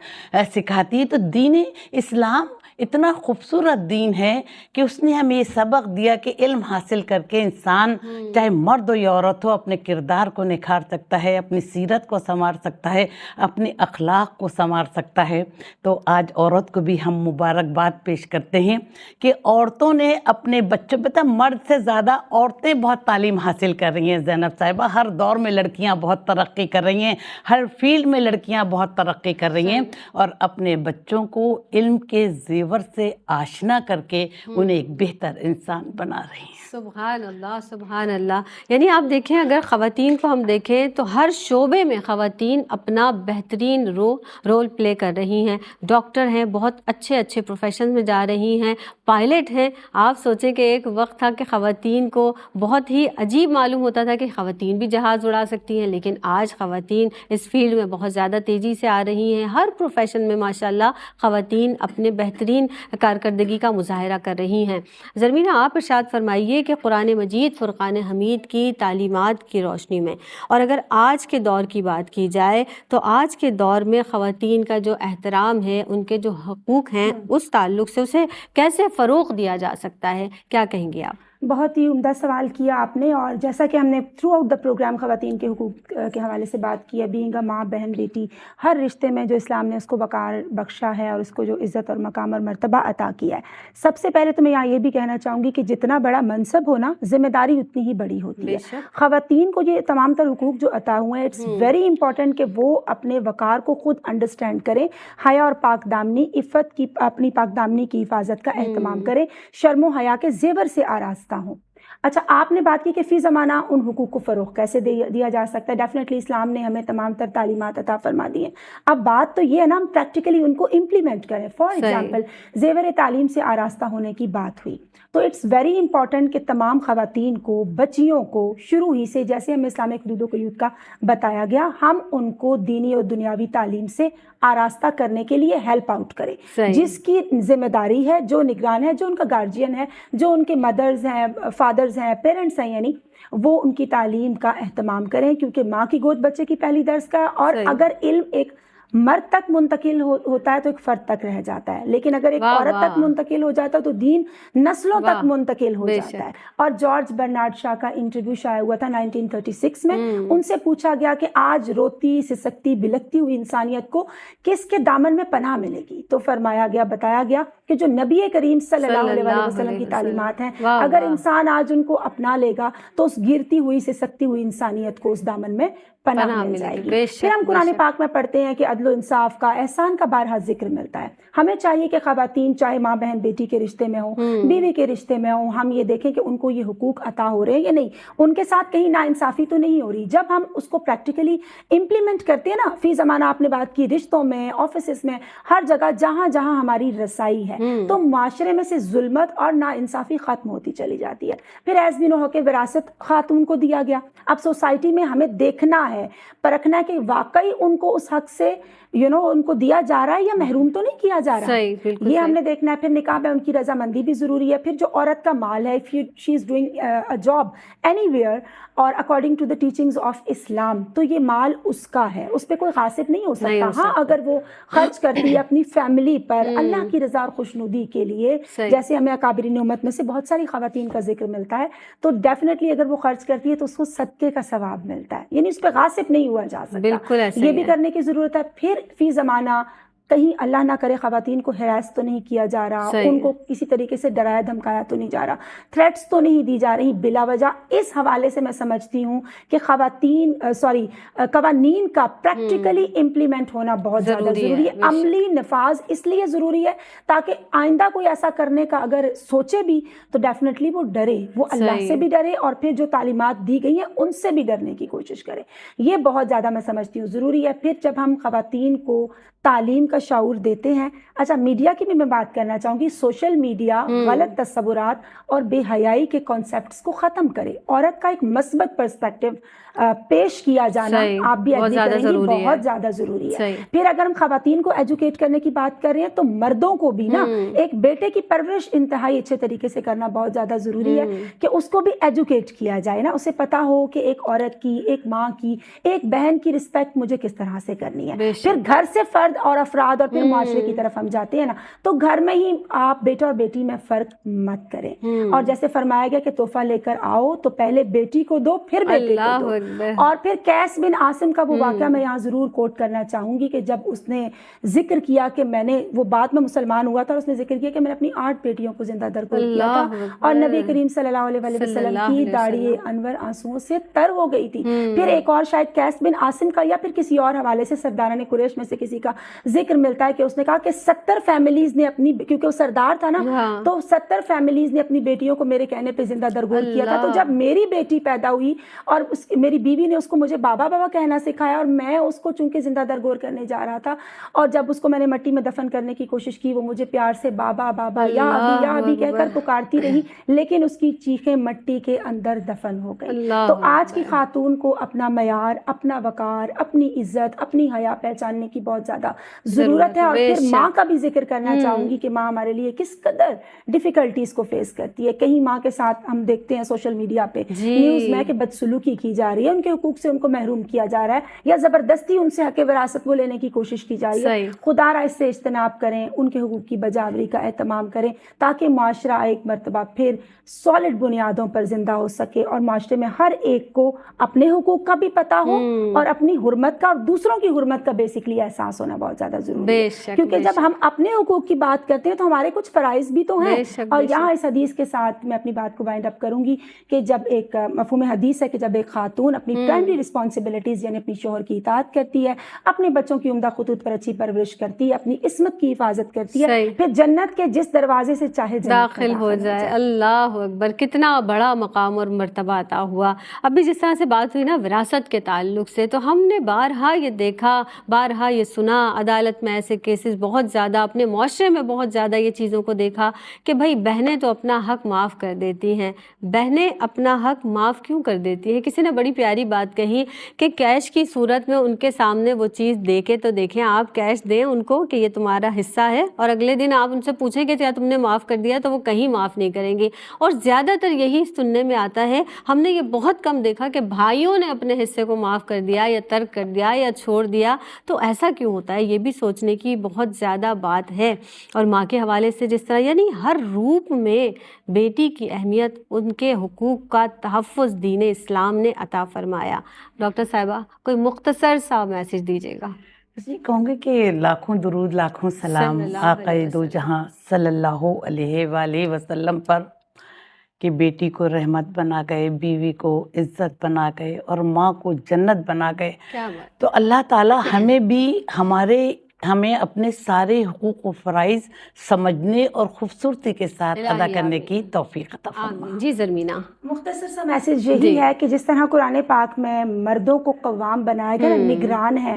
سکھاتی ہے. تو دین اسلام اتنا خوبصورت دین ہے کہ اس نے ہمیں یہ سبق دیا کہ علم حاصل کر کے انسان چاہے مرد ہو یا عورت ہو اپنے کردار کو نکھار سکتا ہے، اپنی سیرت کو سنوار سکتا ہے، اپنے اخلاق کو سنوار سکتا ہے. تو آج عورت کو بھی ہم مبارکباد پیش کرتے ہیں کہ عورتوں نے اپنے بچوں پہ مرد سے زیادہ عورتیں بہت تعلیم حاصل کر رہی ہیں. زینب صاحبہ، ہر دور میں لڑکیاں بہت ترقی کر رہی ہیں، ہر فیلڈ میں لڑکیاں بہت ترقی کر رہی ہیں، اور اپنے بچوں کو علم کے زیور سرور سے آشنا کر کے انہیں ایک بہتر انسان بنا رہی ہیں۔ سبحان اللہ، سبحان اللہ۔ یعنی آپ دیکھیں، اگر خواتین کو ہم دیکھیں تو ہر شعبے میں خواتین اپنا بہترین رول پلے کر رہی ہیں۔ ڈاکٹر ہیں، بہت اچھے اچھے پروفیشن میں جا رہی ہیں، پائلٹ ہیں۔ آپ سوچیں کہ ایک وقت تھا کہ خواتین کو بہت ہی عجیب معلوم ہوتا تھا کہ خواتین بھی جہاز اڑا سکتی ہیں، لیکن آج خواتین اس فیلڈ میں بہت زیادہ تیزی سے آ رہی ہیں۔ ہر پروفیشن میں ماشاءاللہ خواتین اپنے بہترین کارکردگی کا مظاہرہ کر رہی ہیں۔ زرمینہ، آپ ارشاد فرمائیے کہ قرآن مجید فرقان حمید کی تعلیمات کی روشنی میں، اور اگر آج کے دور کی بات کی جائے تو آج کے دور میں خواتین کا جو احترام ہے، ان کے جو حقوق ہیں، اس تعلق سے اسے کیسے فروغ دیا جا سکتا ہے، کیا کہیں گے آپ؟ بہت ہی عمدہ سوال کیا آپ نے، اور جیسا کہ ہم نے تھرو آؤٹ دا پروگرام خواتین کے حقوق کے حوالے سے بات کی ہے، بینگ اے ماں، بہن، بیٹی، ہر رشتے میں جو اسلام نے اس کو وقار بخشا ہے اور اس کو جو عزت اور مقام اور مرتبہ عطا کیا ہے۔ سب سے پہلے تو میں یہاں یہ بھی کہنا چاہوں گی کہ جتنا بڑا منصب ہو نا، ذمہ داری اتنی ہی بڑی ہوتی ہے۔ خواتین کو یہ تمام تر حقوق جو عطا ہوئے ہیں، اٹس ویری امپورٹنٹ کہ وہ اپنے وقار کو خود انڈرسٹینڈ کریں، حیا اور پاک دامنی، عفت کی، اپنی پاک دامنی کی حفاظت کا اہتمام کریں، شرم و حیا کے زیور سے آراستہ ہوں۔ اچھا، آپ نے بات کی کہ فی زمانہ ان حقوق کو فروغ کیسے دیا جا سکتا ہے۔ ڈیفینیٹلی اسلام نے ہمیں تمام تر تعلیمات عطا فرما دی ہیں۔ اب بات تو یہ ہے نا، ہم پریکٹیکلی ان کو امپلیمنٹ کریں۔ فار ایگزامپل، زیور تعلیم سے آراستہ ہونے کی بات ہوئی تو اٹس ویری امپورٹنٹ کہ تمام خواتین کو، بچیوں کو شروع ہی سے، جیسے ہمیں اسلامک حدود و قیود کا بتایا گیا، ہم ان کو دینی اور دنیاوی تعلیم سے آراستہ کرنے کے لیے ہیلپ آؤٹ کریں۔ جس کی ذمہ داری ہے، جو نگران ہے، جو ان کا گارجین ہے، جو ان کے مدرز ہیں، فادرز ہیں، پیرنٹس ہیں، یعنی وہ ان کی تعلیم کا اہتمام کریں، کیونکہ ماں کی گود بچے کی پہلی درس کا ہے۔ اور اگر علم ایک مرد تک منتقل ہوتا ہے تو ایک فرد تک رہ جاتا ہے، لیکن اگر ایک عورت تک منتقل ہو جاتا ہے تو دین نسلوں تک منتقل ہو جاتا ہے۔ اور جارج برنارڈ شاہ کا انٹرویو شائع ہوا تھا 1936 میں، ان سے پوچھا گیا کہ آج روتی سسکتی بلکتی ہوئی انسانیت کو کس کے دامن میں پناہ ملے گی، تو فرمایا گیا، بتایا گیا کہ جو نبی کریم صلی اللہ علیہ وسلم کی تعلیمات ہیں، اگر انسان آج ان کو اپنا لے گا تو اس گرتی ہوئی سسکتی ہوئی انسانیت کو اس دامن میں پناہ مل جائے گی۔ پھر ہم قرآن پاک میں پڑھتے ہیں کہ عدل و انصاف کا، احسان کا بارہا ذکر ملتا ہے۔ ہمیں چاہیے کہ خواتین چاہے ماں بہن بیٹی کے رشتے میں ہوں، بیوی کے رشتے میں ہوں، ہم یہ دیکھیں کہ ان کو یہ حقوق عطا ہو رہے ہیں یا نہیں، ان کے ساتھ کہیں ناانصافی تو نہیں ہو رہی۔ جب ہم اس کو پریکٹیکلی امپلیمنٹ کرتے ہیں نا، فی زمانہ آپ نے بات کی، رشتوں میں، آفیسز میں، ہر جگہ جہاں جہاں ہماری رسائی ہے تو معاشرے میں سے ظلمت اور ناانصافی ختم ہوتی چلی جاتی ہے۔ پھر ایز بی نو کہ وراثت خاتون کو دیا گیا۔ اب سوسائٹی میں ہمیں دیکھنا ہے، پرکھنا ہے کہ واقعی ان کو اس حق سے ان کو دیا جا رہا ہے یا محروم تو نہیں کیا جا رہا، یہ ہم نے دیکھنا ہے۔ پھر نکاح میں ان کی رضامندی بھی ضروری ہے۔ پھر جو عورت کا مال ہے، she is doing a job any اور according to the teachings of Islam, تو یہ مال اس کا ہے، اس پہ کوئی غاصب نہیں ہو سکتا۔ ہاں، اگر وہ خرچ کرتی ہے اپنی فیملی پر اللہ کی رضا اور خوشنودی کے لیے، جیسے ہمیں اکابرین امت میں سے بہت ساری خواتین کا ذکر ملتا ہے، تو ڈیفینیٹلی اگر وہ خرچ کرتی ہے تو اس کو صدقے کا ثواب ملتا ہے، یعنی اس پہ غاصب نہیں ہوا جا سکتا۔ یہ بھی کرنے کی ضرورت ہے۔ پھر فی زمانہ کہیں اللہ نہ کرے خواتین کو ہراس تو نہیں کیا جا رہا، ان کو کسی طریقے سے ڈرایا دھمکایا تو نہیں جا رہا، تھریٹس تو نہیں دی جا رہی بلا وجہ۔ اس حوالے سے میں سمجھتی ہوں کہ قوانین کا پریکٹیکلی امپلیمنٹ ہونا بہت زیادہ ضروری ہے۔ عملی نفاذ اس لیے ضروری ہے تاکہ آئندہ کوئی ایسا کرنے کا اگر سوچے بھی تو ڈیفینیٹلی وہ ڈرے، وہ اللہ سے بھی ڈرے اور پھر جو تعلیمات دی گئی ہیں ان سے بھی ڈرنے کی کوشش کرے۔ یہ بہت زیادہ میں سمجھتی ہوں ضروری ہے۔ پھر جب ہم خواتین کو تعلیم کا شعور دیتے ہیں، اچھا میڈیا کی بھی میں بات کرنا چاہوں گی۔ سوشل میڈیا غلط تصورات اور بے حیائی کے کانسیپٹس کو ختم کرے، عورت کا ایک مثبت پرسپیکٹو پیش کیا جانا، آپ بھی ایگری کریں گی، بہت زیادہ ضروری ہے۔ پھر اگر ہم خواتین کو ایجوکیٹ کرنے کی بات کر رہے ہیں تو مردوں کو بھی نا ایک بیٹے کی پرورش انتہائی اچھے طریقے سے کرنا بہت زیادہ ضروری ہے کہ اس کو بھی ایجوکیٹ کیا جائے نا، اسے پتا ہو کہ ایک عورت کی، ایک ماں کی، ایک بہن کی رسپیکٹ مجھے کس طرح سے کرنی ہے۔ پھر گھر سے فرد اور افراد اور پھر معاشرے کی طرف ہم جاتے ہیں نا، تو گھر میں ہی آپ بیٹا اور بیٹی میں فرق مت کریں، اور جیسے فرمایا گیا کہ تحفہ لے کر آؤ تو پہلے بیٹی کو دو پھر بیٹے کو دو۔ اور پھر قیس بن عاصم کا وہ واقعہ میں یہاں ضرور کوٹ کرنا چاہوں گی کہ جب اس نے ذکر کیا کہ میں نے، وہ بعد میں مسلمان ہوا تھا، اور اس نے ذکر کیا کہ میں نے اپنی 8 بیٹیوں کو زندہ درگور کیا تھا، اور نبی کریم صلی اللہ علیہ وسلم کی داڑھی انور آنسوؤں سے تر ہو گئی تھی۔ پھر ایک اور شاید قیس بن عاصم کا یا پھر کسی اور حوالے سے سرداران قریش میں سے کسی کا ذکر ملتا ہے کہ اس نے کہا کہ 70 فیملیز نے اپنی، کیونکہ وہ سردار تھا نا، تو 70 فیملیز نے اپنی بیٹیوں کو میرے کہنے پہ زندہ درگور کیا تھا. تو جب میری بیٹی پیدا ہوئی اور میری بیوی نے اس کو مجھے بابا بابا کہنا سکھایا، اور میں اس کو چونکہ زندہ درگور کرنے جا رہا تھا، اور جب اس کو میں نے مٹی میں دفن کرنے کی کوشش کی، وہ مجھے پیار سے بابا بابا یا ابھی کہہ کر پکارتی رہی، لیکن اس کی چیخیں مٹی کے اندر دفن ہو گئی. تو آج کی خاتون کو اپنا معیار، اپنا وقار، اپنی عزت، اپنی حیا پہچاننے کی بہت زیادہ ضرورت ہے. اور پھر ماں کا بھی ذکر کرنا چاہوں گی کہ ماں ہمارے لیے کس قدر ڈیفیکلٹیز کو فیس کرتی ہے. کہیں ماں کے ساتھ ہم دیکھتے ہیں سوشل میڈیا پہ نیوز میں کہ بدسلوکی کی جا رہی ہے، ان کے حقوق سے ان کو محروم کیا جا رہا ہے، یا زبردستی ان سے حق وراثت وہ لینے کی کوشش کی جا رہی ہے. خدا را اس سے اجتناب کریں، ان کے حقوق کی بجاوری کا اہتمام کریں، تاکہ معاشرہ ایک مرتبہ پھر سالڈ بنیادوں پر زندہ ہو سکے، اور معاشرے میں ہر ایک کو اپنے حقوق کا بھی پتہ ہو اور اپنی حرمت کا اور دوسروں کی حرمت کا بیسکلی احساس ہونا بہت زیادہ ضروری ہے. کیونکہ جب ہم اپنے حقوق کی بات کرتے ہیں تو ہمارے کچھ فرائض بھی تو ہیں. اور یہاں اس حدیث کے ساتھ میں اپنی بات کو وائنڈ اپ کروں گی کہ جب ایک مفہوم حدیث ہے کہ جب ایک خاتون اپنی پرائمری رسپانسبلٹیز یعنی اپنی شوہر کی اطاعت کرتی ہے، اپنے بچوں کی عمدہ خطوط پر اچھی پرورش کرتی ہے، اپنی عصمت کی حفاظت کرتی ہے، پھر جنت کے جس دروازے سے چاہے داخل ہو جائے. اللہ اکبر، کتنا بڑا مقام اور مرتبہ عطا ہوا. ابھی جس طرح سے بات ہوئی نا وراثت کے تعلق سے، تو ہم نے بارہا یہ دیکھا، بارہا یہ سنا، عدالت میں ایسے کیسز بہت زیادہ، اپنے معاشرے میں بہت زیادہ یہ چیزوں کو دیکھا کہ بھائی بہنیں تو اپنا حق معاف کر دیتی ہیں. بہنیں اپنا حق معاف کیوں کر دیتی ہیں؟ کسی نے بڑی پیاری بات کہی کہ کیش کی صورت میں ان کے سامنے وہ چیز دے کے تو دیکھیں، آپ کیش دیں ان کو کہ یہ تمہارا حصہ ہے، اور اگلے دن آپ ان سے پوچھیں کہ کیا تم نے معاف کر دیا، تو وہ کہیں معاف نہیں کریں گے. اور زیادہ تر یہی سننے میں آتا ہے. ہم نے یہ بہت کم دیکھا کہ بھائیوں نے اپنے حصے کو معاف کر دیا یا ترک کر دیا یا چھوڑ دیا. تو ایسا کیوں ہوتا ہے؟ یہ بھی سوچنے کی بہت زیادہ بات ہے. اور ماں کے حوالے سے جس طرح یعنی ہر روپ میں بیٹی کی اہمیت، ان کے حقوق کا تحفظ دین اسلام نے عطا فرمایا. ڈاکٹر صاحبہ کوئی مختصر سا میسج دیجیے گا. جی کہوں گی کہ لاکھوں درود، لاکھوں سلام آقا دو جہاں صلی اللہ علیہ وآلہ وسلم پر، کہ بیٹی کو رحمت بنا گئے، بیوی کو عزت بنا گئے، اور ماں کو جنت بنا گئے. تو اللہ تعالی ہمیں بھی ہمیں اپنے سارے حقوق و فرائض سمجھنے اور خوبصورتی کے ساتھ ادا کرنے کی توفیق عطا فرمائے. جی زرمینہ. مختصر سا میسج یہی ہے کہ جس طرح قرآن پاک میں مردوں کو قوام بنایا گیا، نگران ہے،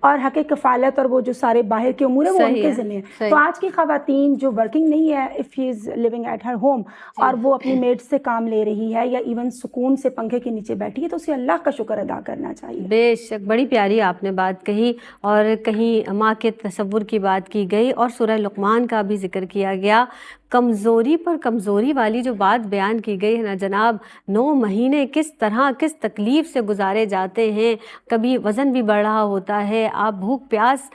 اور حق کفالت اور وہ جو سارے باہر کے امور ہیں وہ ان کے ذمہ ہیں. تو آج کی خواتین جو ورکنگ نہیں ہے، if she is living at her home, اور وہ اپنی میڈ سے کام لے رہی ہے یا ایون سکون سے پنکھے کے نیچے بیٹھی ہے، تو اسے اللہ کا شکر ادا کرنا چاہیے. بے شک، بڑی پیاری آپ نے بات کہی. اور کہیں ماں کے تصور کی بات کی گئی، اور سورہ لقمان کا بھی ذکر کیا گیا. کمزوری پر کمزوری والی جو بات بیان کی گئی ہے نا جناب، 9 مہینے کس طرح کس تکلیف سے گزارے جاتے ہیں. کبھی وزن بھی بڑھ رہا ہوتا ہے، آپ بھوک پیاس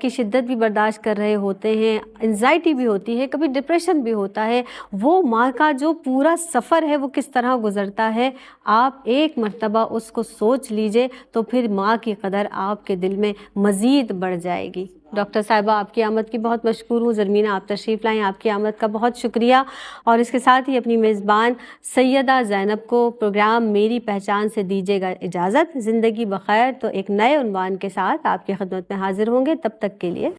کی شدت بھی برداشت کر رہے ہوتے ہیں، انزائٹی بھی ہوتی ہے، کبھی ڈپریشن بھی ہوتا ہے. وہ ماں کا جو پورا سفر ہے وہ کس طرح گزرتا ہے، آپ ایک مرتبہ اس کو سوچ لیجئے تو پھر ماں کی قدر آپ کے دل میں مزید بڑھ جائے گی. ڈاکٹر صاحبہ آپ کی آمد کی بہت مشکور ہوں. زرمینہ آپ تشریف لائیں، آپ کی آمد کا بہت شکریہ. اور اس کے ساتھ ہی اپنی میزبان سیدہ زینب کو پروگرام میری پہچان سے دیجیے گا اجازت. زندگی بخیر تو ایک نئے عنوان کے ساتھ آپ کی خدمت میں حاضر ہوں گے. تب تک کے لیے